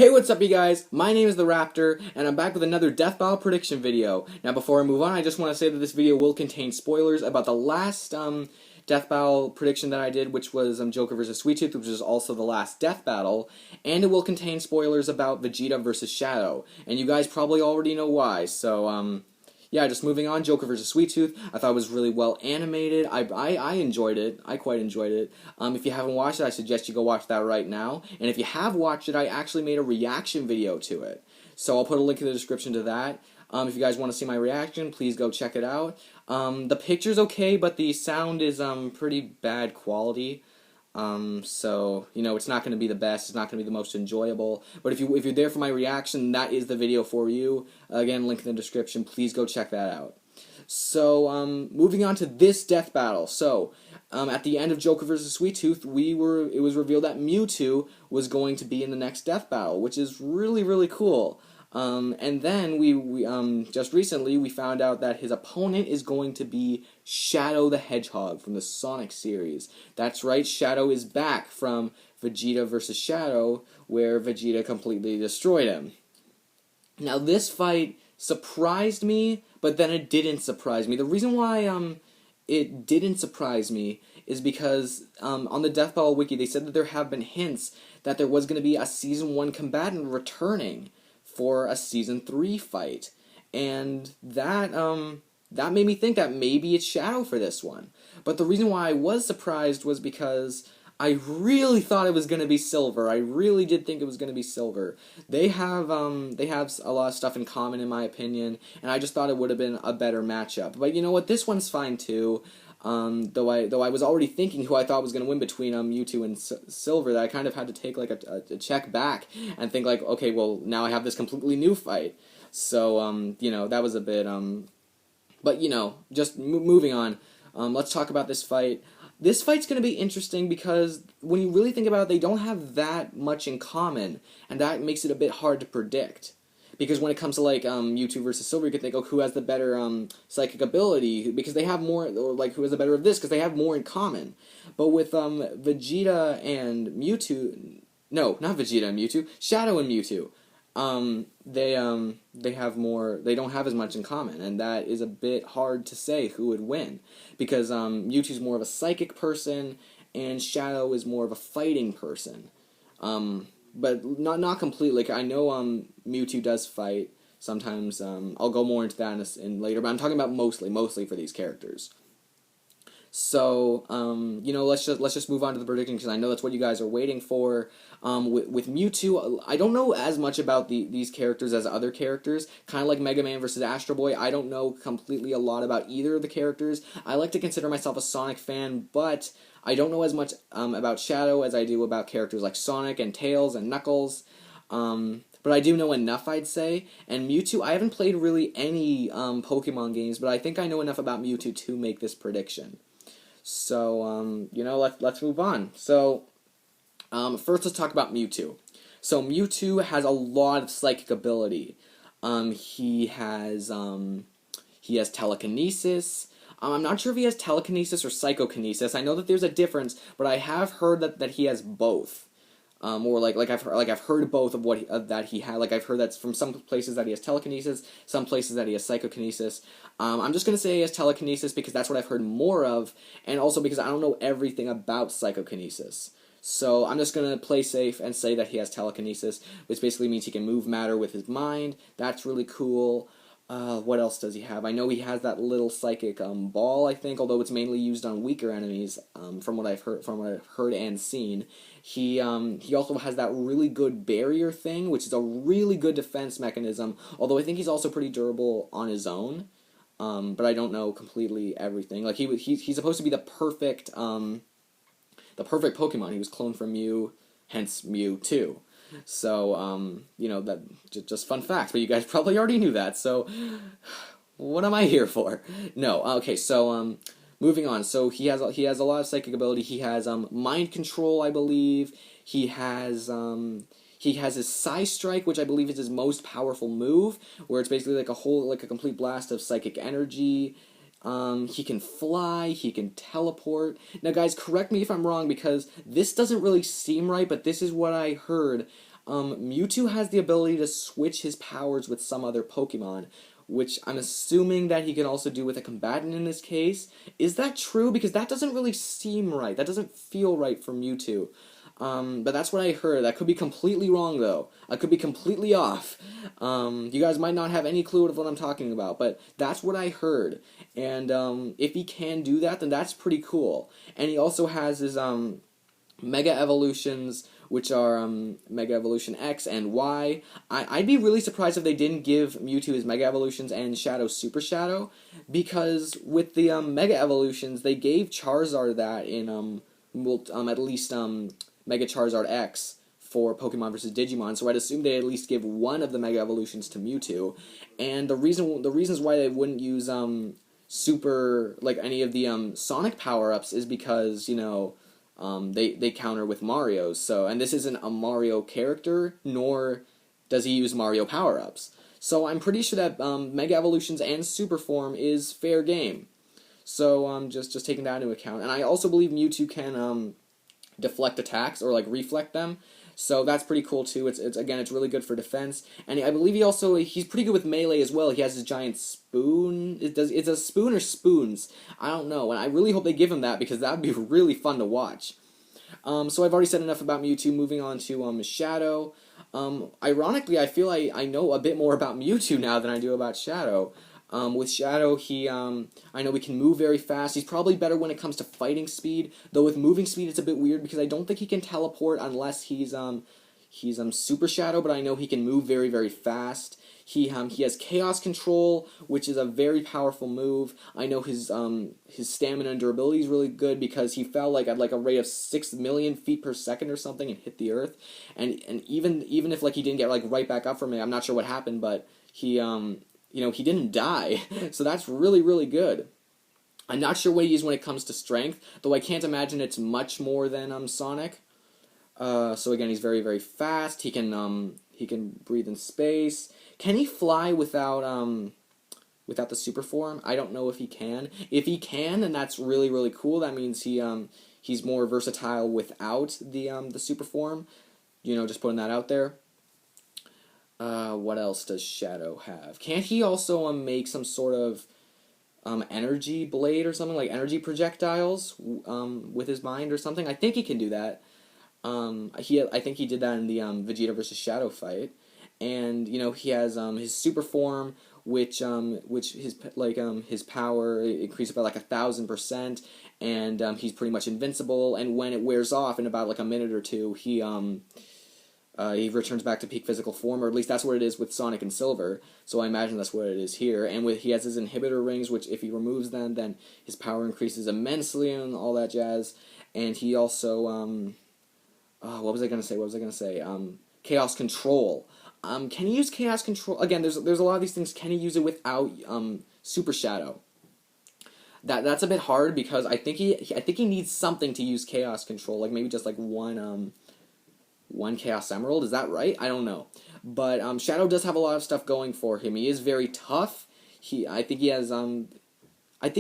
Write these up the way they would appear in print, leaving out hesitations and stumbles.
Hey, what's up, you guys? My name is the Raptor, and I'm back with another Death Battle prediction video. Now, before I move on, I just want to say that this video will contain spoilers about the last Death Battle prediction that I did, which was Joker vs. Sweet-Tooth, which is also the last Death Battle, and it will contain spoilers about Vegeta vs. Shadow, and you guys probably already know why. So, yeah, just moving on, Joker vs. Sweet-Tooth, I thought it was really well animated. I enjoyed it. I quite enjoyed it. If you haven't watched it, I suggest you go watch that right now. And if you have watched it, I actually made a reaction video to it. So I'll put a link in the description to that. If you guys want to see my reaction, please go check it out. The picture's okay, but the sound is pretty bad quality. So, you know, it's not going to be the best, it's not going to be the most enjoyable, but if you're there for my reaction, that is the video for you. Again, link in the description, please go check that out. So, moving on to this death battle. So, at the end of Joker vs. Sweet-Tooth, it was revealed that Mewtwo was going to be in the next death battle, which is really, really cool. And then we just recently we found out that his opponent is going to be Shadow the Hedgehog from the Sonic series. That's right, Shadow is back from Vegeta vs. Shadow, where Vegeta completely destroyed him. Now this fight surprised me, but then it didn't surprise me. The reason why it didn't surprise me is because on the Death Battle wiki they said that there have been hints that there was going to be a Season 1 combatant returning for a Season 3 fight, and that made me think that maybe it's Shadow for this one. But the reason why I was surprised was because I really thought it was going to be Silver. I really did think it was going to be Silver. They have a lot of stuff in common, in my opinion, and I just thought it would have been a better matchup. But you know what? This one's fine too. Though I was already thinking who I thought was going to win between Mewtwo and Silver, that I kind of had to take like a check back and think like, okay, well now I have this completely new fight. So you know, that was a bit but you know, just moving on. Let's talk about this fight. This fight's going to be interesting because when you really think about it, they don't have that much in common, and that makes it a bit hard to predict. Because when it comes to, like, Mewtwo versus Silver, you could think, oh, who has the better, psychic ability? Because they have more, or, like, who has the better of this? Because they have more in common. But with, Vegeta and Mewtwo... No, not Vegeta and Mewtwo. Shadow and Mewtwo. They have more... They don't have as much in common. And that is a bit hard to say who would win. Because, Mewtwo's more of a psychic person, and Shadow is more of a fighting person. But not completely. Like, I know Mewtwo does fight sometimes. I'll go more into that in later, but I'm talking about mostly for these characters. So you know, let's just move on to the prediction because I know that's what you guys are waiting for. With Mewtwo, I don't know as much about these characters as other characters. Kind of like Mega Man versus Astro Boy, I don't know completely a lot about either of the characters. I like to consider myself a Sonic fan, but I don't know as much about Shadow as I do about characters like Sonic and Tails and Knuckles. But I do know enough, I'd say. And Mewtwo, I haven't played really any Pokemon games, but I think I know enough about Mewtwo to make this prediction. So, you know, let's move on. So, first let's talk about Mewtwo. So, Mewtwo has a lot of psychic ability. He has telekinesis. I'm not sure if he has telekinesis or psychokinesis. I know that there's a difference, but I have heard that he has both. Or I've heard both of that he had. Like I've heard that's from some places that he has telekinesis, some places that he has psychokinesis. I'm just gonna say he has telekinesis because that's what I've heard more of, and also because I don't know everything about psychokinesis. So I'm just gonna play safe and say that he has telekinesis, which basically means he can move matter with his mind. That's really cool. What else does he have? I know he has that little psychic ball, I think, although it's mainly used on weaker enemies, from what I've heard and seen. He also has that really good barrier thing, which is a really good defense mechanism, although I think he's also pretty durable on his own. But I don't know completely everything. Like he's supposed to be the perfect Pokemon. He was cloned from Mew, hence Mewtwo. So, you know, that just fun facts, but you guys probably already knew that, so what am I here for? No, okay, so, moving on. So he has a lot of psychic ability. He has, mind control, I believe. He has his Psy Strike, which I believe is his most powerful move, where it's basically like a complete blast of psychic energy. He can fly, he can teleport. Now guys, correct me if I'm wrong because this doesn't really seem right, but this is what I heard Mewtwo has the ability to switch his powers with some other Pokemon, which I'm assuming that he can also do with a combatant in this case. Is that true? Because that doesn't really seem right. That doesn't feel right for Mewtwo. But that's what I heard. That could be completely wrong, though. I could be completely off. You guys might not have any clue of what I'm talking about, but that's what I heard. And if he can do that, then that's pretty cool. And he also has his Mega Evolutions, which are Mega Evolution X and Y. I'd be really surprised if they didn't give Mewtwo his Mega Evolutions and Shadow Super Shadow, because with the Mega Evolutions, they gave Charizard that in at least Mega Charizard X for Pokemon vs. Digimon, so I'd assume they'd at least give one of the Mega Evolutions to Mewtwo. And the reasons why they wouldn't use Super, like any of the Sonic power-ups, is because, you know, they counter with Mario's. So, and this isn't a Mario character, nor does he use Mario power-ups. So I'm pretty sure that Mega Evolutions and Super Form is fair game. So just taking that into account. And I also believe Mewtwo can deflect attacks, or like reflect them. So that's pretty cool too. It's really good for defense. And I believe he's pretty good with melee as well. He has his giant spoon. It's a spoon or spoons? I don't know. And I really hope they give him that, because that would be really fun to watch. So I've already said enough about Mewtwo. Moving on to Shadow. Ironically, I feel I know a bit more about Mewtwo now than I do about Shadow. With Shadow, I know he can move very fast. He's probably better when it comes to fighting speed, though with moving speed it's a bit weird, because I don't think he can teleport unless he's Super Shadow, but I know he can move very, very fast. He has Chaos Control, which is a very powerful move. I know his stamina and durability is really good, because he fell at a rate of 6 million feet per second or something and hit the earth. And even if he didn't get right back up from it, I'm not sure what happened, but he he didn't die, so that's really, really good. I'm not sure what he is when it comes to strength, though I can't imagine it's much more than Sonic. So again, he's very, very fast. He can breathe in space. Can he fly without the super form? I don't know if he can. If he can, then that's really, really cool. That means he's more versatile without the super form. Just putting that out there. What else does Shadow have? Can't he also make some sort of energy blade or something, like energy projectiles with his mind or something? I think he can do that. I think he did that in the Vegeta versus Shadow fight. And he has his super form, which his power increases by 1,000%, and he's pretty much invincible. And when it wears off in about a minute or two, he returns back to peak physical form, or at least that's what it is with Sonic and Silver, so I imagine that's what it is here. And he has his inhibitor rings, which if he removes them, then his power increases immensely and all that jazz. And he also, what was I going to say? Chaos Control. Can he use Chaos Control? Again, there's a lot of these things. Can he use it without Super Shadow? That's a bit hard, because I think he needs something to use Chaos Control, maybe just one Chaos Emerald, is that right? I don't know. But Shadow does have a lot of stuff going for him. He is very tough. I think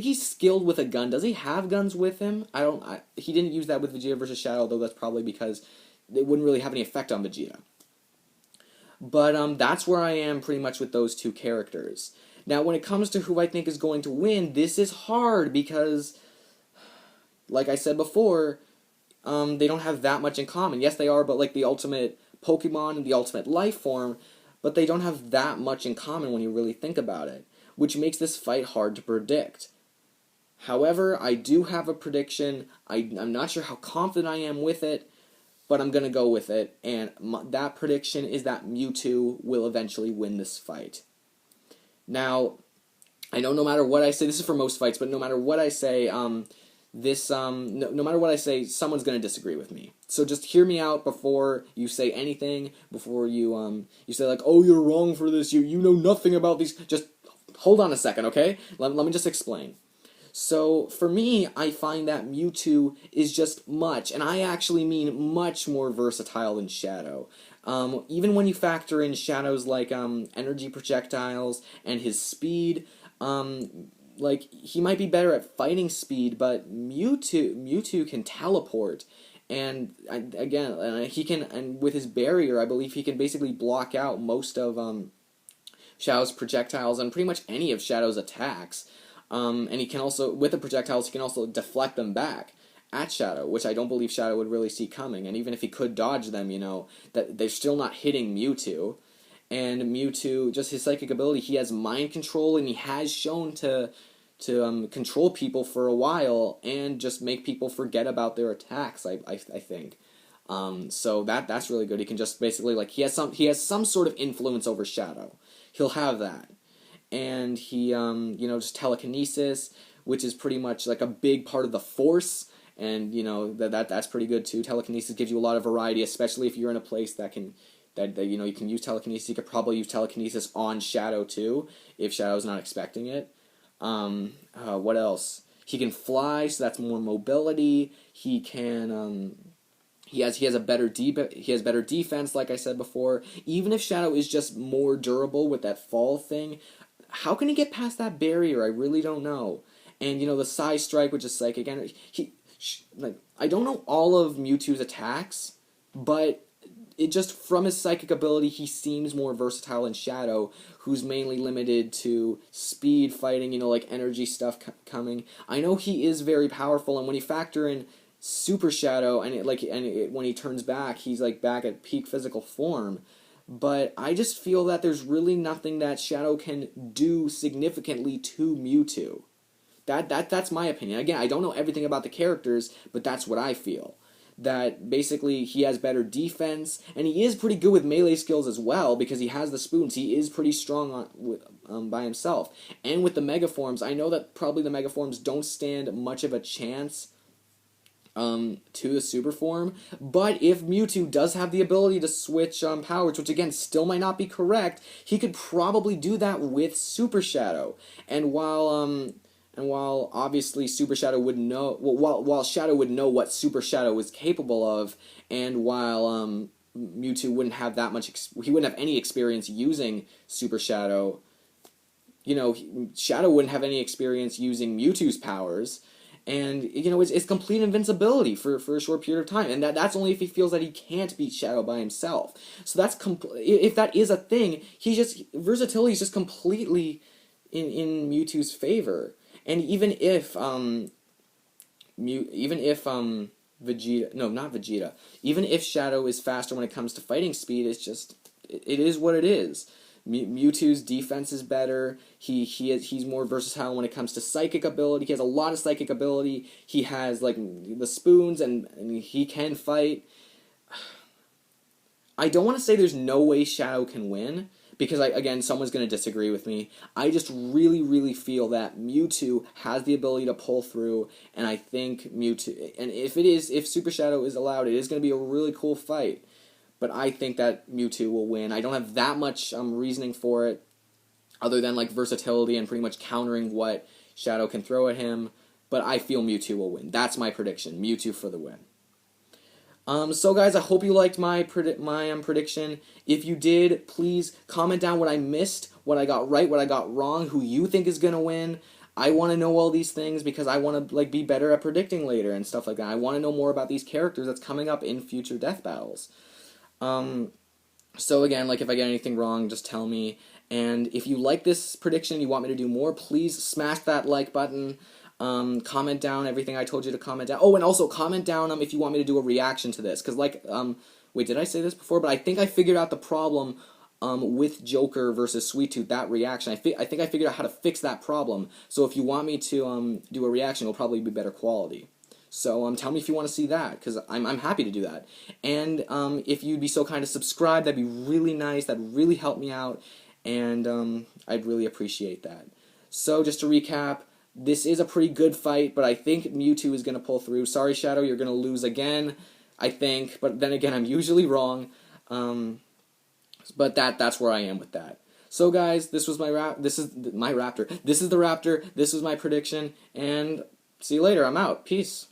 he's skilled with a gun. Does he have guns with him? He didn't use that with Vegeta versus Shadow, though that's probably because it wouldn't really have any effect on Vegeta. But that's where I am pretty much with those two characters. Now, when it comes to who I think is going to win, this is hard, because, like I said before, they don't have that much in common. Yes, they are, but the ultimate Pokemon and the ultimate Lifeform, but they don't have that much in common when you really think about it, which makes this fight hard to predict. However, I do have a prediction. I'm not sure how confident I am with it, but I'm going to go with it, and that prediction is that Mewtwo will eventually win this fight. Now, I know no matter what I say, this is for most fights, but no matter what I say, no matter what I say, someone's going to disagree with me. So just hear me out before you say anything, before you say oh, you're wrong for this, you know nothing about these. Just hold on a second, okay? Let me just explain. So, for me, I find that Mewtwo is just much, and I actually mean much more versatile than Shadow. Even when you factor in Shadow's, energy projectiles and his speed, he might be better at fighting speed, but Mewtwo can teleport, And again, he can, and with his barrier, I believe he can basically block out most of Shadow's projectiles and pretty much any of Shadow's attacks. And he can also, with the projectiles, he can also deflect them back at Shadow, which I don't believe Shadow would really see coming. And even if he could dodge them, that they're still not hitting Mewtwo. And Mewtwo, just his psychic ability, he has mind control, and he has shown to control people for a while and just make people forget about their attacks. I think. So that's really good. He can just basically, like, he has some sort of influence over Shadow. He'll have that, and he just telekinesis, which is pretty much like a big part of the Force. And that's pretty good too. Telekinesis gives you a lot of variety, especially if you're in a place that you can use telekinesis. You could probably use telekinesis on Shadow too, if Shadow's not expecting it. What else? He can fly, so that's more mobility. He can he has better defense, like I said before. Even if Shadow is just more durable with that fall thing, how can he get past that barrier? I really don't know. And the Psy Strike, which is psychic energy. I don't know all of Mewtwo's attacks, but it just, from his psychic ability, he seems more versatile than Shadow, who's mainly limited to speed fighting, like energy stuff coming. I know he is very powerful, and when you factor in Super Shadow, when he turns back, he's like back at peak physical form. But I just feel that there's really nothing that Shadow can do significantly to Mewtwo. That's my opinion. Again, I don't know everything about the characters, but that's what I feel. That basically he has better defense, and he is pretty good with melee skills as well, because he has the spoons. He is pretty strong by himself. And with the Megaforms, I know that probably the Megaforms don't stand much of a chance to the Super Form, but if Mewtwo does have the ability to switch powers, which again still might not be correct, he could probably do that with Super Shadow. And while obviously Super Shadow would know, while Shadow would know what Super Shadow was capable of, and while Mewtwo wouldn't have that much, he wouldn't have any experience using Super Shadow. Shadow wouldn't have any experience using Mewtwo's powers, and it's complete invincibility for a short period of time, and that's only if he feels that he can't beat Shadow by himself. So that's if that is a thing, versatility is just completely in Mewtwo's favor. And even if even if Shadow is faster when it comes to fighting speed, it is what it is. Mewtwo's defense is better. He's more versatile when it comes to psychic ability. He has a lot of psychic ability. He has like the spoons, and he can fight. I don't want to say there's no way Shadow can win, because again, someone's going to disagree with me. I just really, really feel that Mewtwo has the ability to pull through, and I think Mewtwo, and if Super Shadow is allowed, it is going to be a really cool fight. But I think that Mewtwo will win. I don't have that much reasoning for it, other than like versatility and pretty much countering what Shadow can throw at him. But I feel Mewtwo will win. That's my prediction. Mewtwo for the win. So guys, I hope you liked my prediction. If you did, please comment down what I missed, what I got right, what I got wrong, who you think is gonna win. I want to know all these things because I want to be better at predicting later and stuff like that. I want to know more about these characters that's coming up in future death battles. So again, if I get anything wrong, just tell me. And if you like this prediction, you want me to do more, please smash that like button. Comment down everything I told you to comment down. Oh, and also comment down if you want me to do a reaction to this. Because, wait, did I say this before? But I think I figured out the problem with Joker versus Sweet Tooth, that reaction. I think I figured out how to fix that problem. So if you want me to do a reaction, it'll probably be better quality. So tell me if you want to see that, because I'm happy to do that. And if you'd be so kind to subscribe, that'd be really nice. That'd really help me out. And I'd really appreciate that. So just to recap, this is a pretty good fight, but I think Mewtwo is going to pull through. Sorry, Shadow, you're going to lose again, I think. But then again, I'm usually wrong. But that's where I am with that. So guys, this was this is the Raptor. This is my prediction, and see you later. I'm out. Peace.